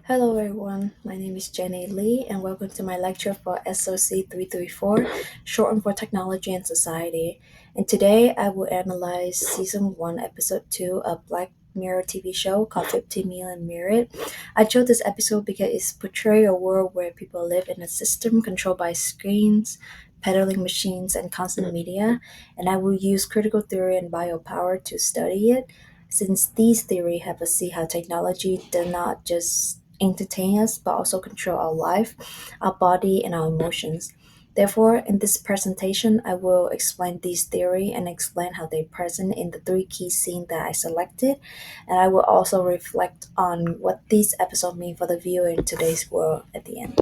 Hello everyone, my name is Jenny Lee and welcome to my lecture for SOC 334, shortened for Technology and Society. And today I will analyze Season 1, Episode 2 of Black Mirror TV show called 50 Million Mirrored. I chose this episode because it portrays a world where people live in a system controlled by screens, peddling machines, and constant media, and I will use critical theory and biopower to study it since these theories help us see how technology does not just entertain us but also control our life, our body, and our emotions. Therefore, in this presentation, I will explain these theory and explain how they present in the three key scenes that I selected, and I will also reflect on what these episodes mean for the viewer in today's world at the end.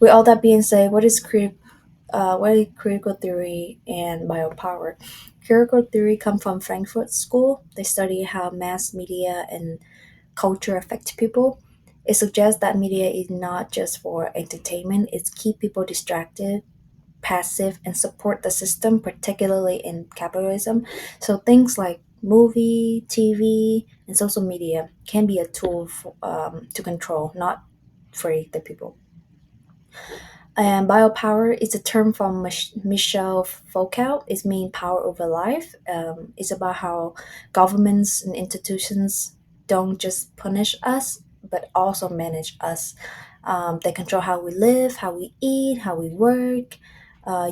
With all that being said, what is critical theory and biopower? Critical theory come from Frankfurt School. They study how mass media and culture affect people. It suggests that media is not just for entertainment, it's keep people distracted, passive, and support the system, particularly in capitalism. So things like movie, TV, and social media can be a tool to control, not free the people. And biopower is a term from Michel Foucault. It means power over life. It's about how governments and institutions don't just punish us, but also manage us. They control how we live, how we eat, how we work,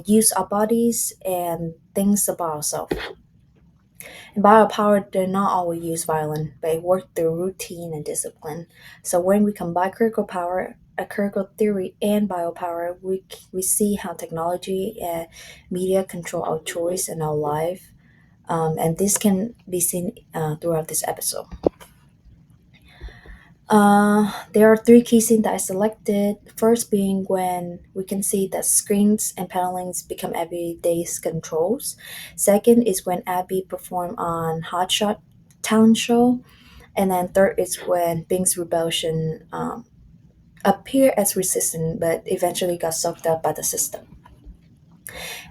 use our bodies, and things about ourselves. And biopower do not always use violence, but it works through routine and discipline. So when we combine critical power, a critical theory, and biopower, we see how technology and media control our choice and our life. And this can be seen throughout this episode. There are three key scenes that I selected. First being when we can see that screens and panelings become everyday controls. Second is when Abby performed on Hotshot talent show. And then third is when Bing's rebellion appeared as resistant but eventually got sucked up by the system.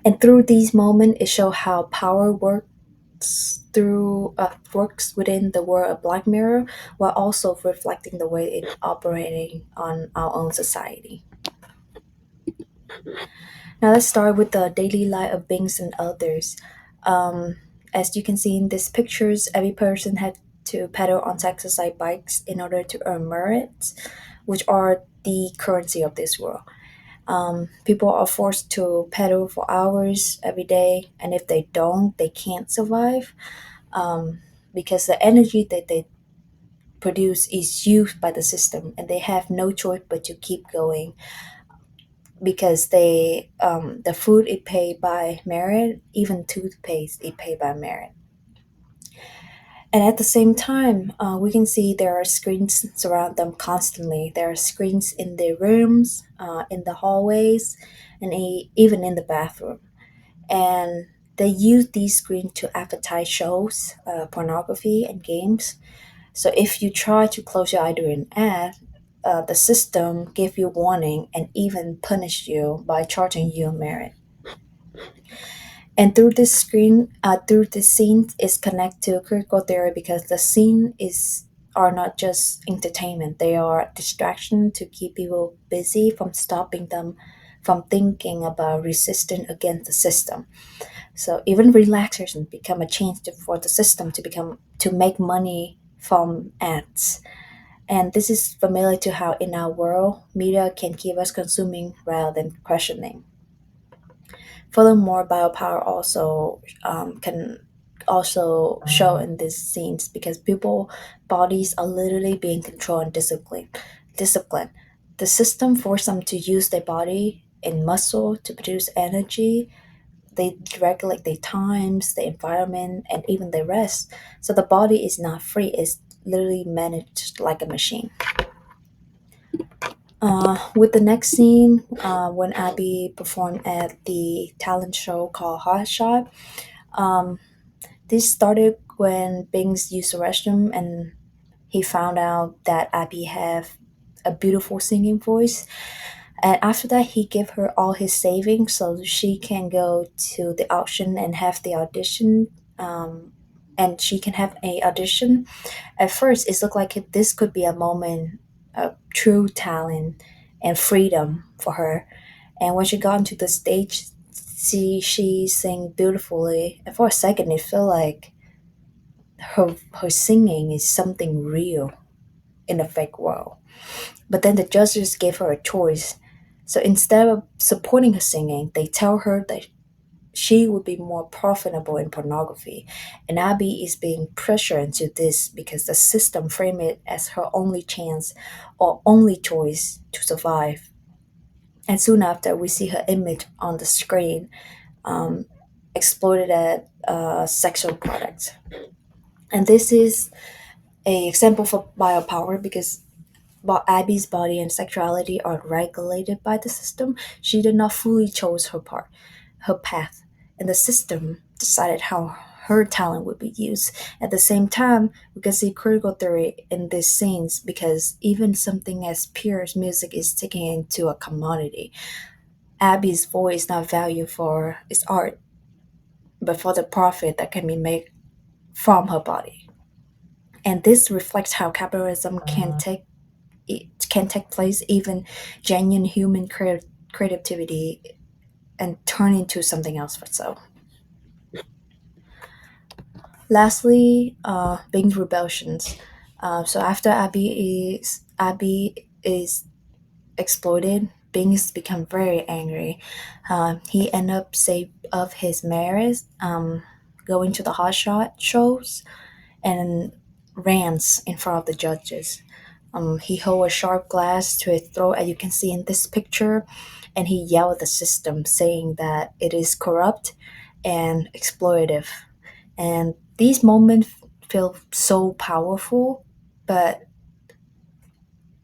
And through these moments, it shows how power works within the world of Black Mirror while also reflecting the way it's operating on our own society. Now let's start with the daily life of Bings and others. Um, as you can see in these pictures, every person had to pedal on exercise bikes in order to earn merits, which are the currency of this world. People are forced to pedal for hours every day, and if they don't, they can't survive because the energy that they produce is used by the system, and they have no choice but to keep going because the food is paid by merit, even toothpaste is paid by merit. And at the same time, we can see there are screens surround them constantly. There are screens in their rooms, in the hallways, and even in the bathroom. And they use these screens to advertise shows, pornography, and games. So if you try to close your eye during an ad, the system give you warning and even punish you by charging you merit. And through this scene is connect to critical theory because the scene is are not just entertainment; they are distraction to keep people busy from stopping them from thinking about resisting against the system. So even relaxation become a chance for the system to make money from ads. And this is familiar to how in our world media can keep us consuming rather than questioning. Furthermore, biopower also can also show in these scenes because people bodies are literally being controlled and disciplined. Discipline. The system force them to use their body and muscle to produce energy. They regulate their times, the environment, and even their rest. So the body is not free; it's literally managed like a machine. With the next scene, when Abby performed at the talent show called Hot Shot, um, this started when Bings used the restroom and he found out that Abby have a beautiful singing voice. And after that, he gave her all his savings so she can go to the auction and have the audition. Um, and she can have a audition. At first, it looked like this could be a moment of true talent and freedom for her. And when she got into the stage, she sang beautifully. And for a second, it felt like her singing is something real in a fake world. But then the judges gave her a choice. So instead of supporting her singing, they tell her that she would be more profitable in pornography. And Abby is being pressured into this because the system framed it as her only chance or only choice to survive. And soon after, we see her image on the screen, um, exploited at sexual products. And this is a example for biopower because Abby's body and sexuality are regulated by the system. She did not fully choose her path, and the system decided how her talent would be used. At the same time, we can see critical theory in these scenes because even something as pure as music is taken into a commodity. Abby's voice not valued for its art, but for the profit that can be made from her body. And this reflects how capitalism can take place, even genuine human creativity, and turn into something else for itself. Lastly, Bing's rebellions. So after Abby is exploded, Bing's become very angry. He ended up save of his marriage, going to the hotshot shows and rants in front of the judges. He held a sharp glass to his throat, as you can see in this picture, and he yelled at the system, saying that it is corrupt and exploitative. And these moments feel so powerful, but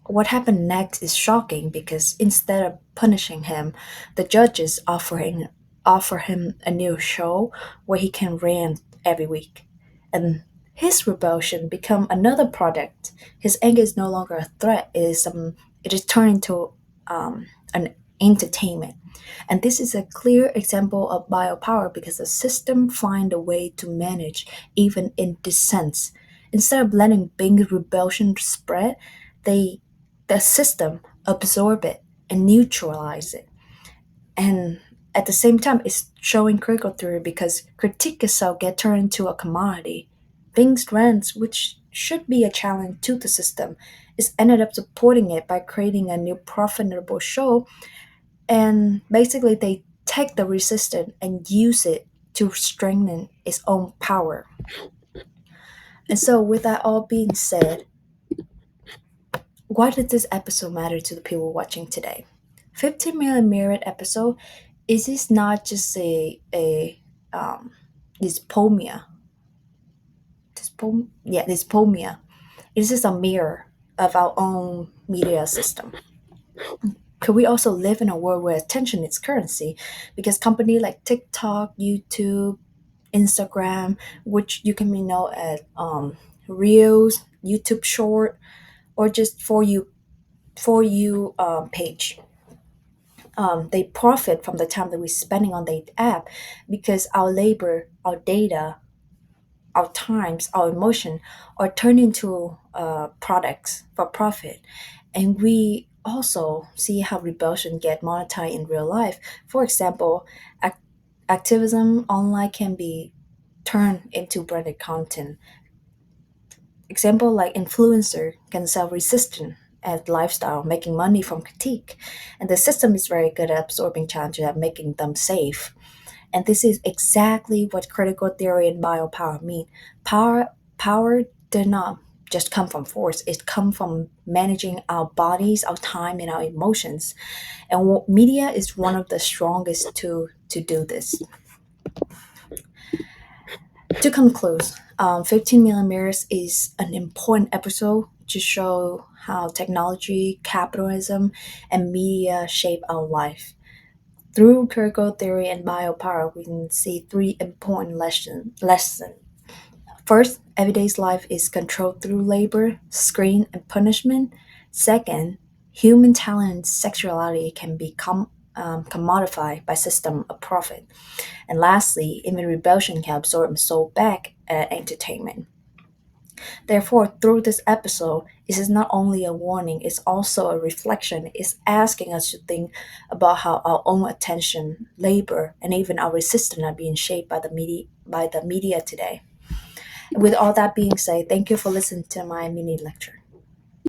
what happened next is shocking because instead of punishing him, the judges offer him a new show where he can rant every week. And his rebellion become another product. His anger is no longer a threat, it is turned into an entertainment. And this is a clear example of biopower because the system find a way to manage even in dissent. Instead of letting Bing's rebellion spread, they the system absorb it and neutralize it. And at the same time, it's showing critical theory because critique itself get turned into a commodity. Bing's rants, which should be a challenge to the system, is ended up supporting it by creating a new profitable show. And basically, they take the resistance and use it to strengthen its own power. And so, with that all being said, why did this episode matter to the people watching today? 15 million merit episode is this not just a dyspomia? Dyspomia. Is this a mirror of our own media system? Could we also live in a world where attention is currency? Because company like TikTok, YouTube, Instagram, which you can know at Reels, YouTube Short, or just for you page. They profit from the time that we're spending on the app because our labor, our data, our times, our emotion are turned into products for profit. And we also see how rebellion get monetized in real life. For example, activism online can be turned into branded content. Example like influencer can sell resistance as lifestyle, making money from critique. And the system is very good at absorbing challenges and making them safe. And this is exactly what critical theory and biopower mean. Power did not just come from force, it come from managing our bodies, our time, and our emotions. And media is one of the strongest to do this. To conclude, 15 millimeters is an important episode to show how technology, capitalism, and media shape our life. Through critical theory and biopower, we can see three important lessons. First, everyday's life is controlled through labor, screen, and punishment. Second, human talent and sexuality can be commodified by system of profit. And lastly, even rebellion can absorb and sold back entertainment. Therefore, through this episode, it is not only a warning, it's also a reflection. It's asking us to think about how our own attention, labor, and even our resistance are being shaped by the media today. With all that being said, thank you for listening to my mini lecture.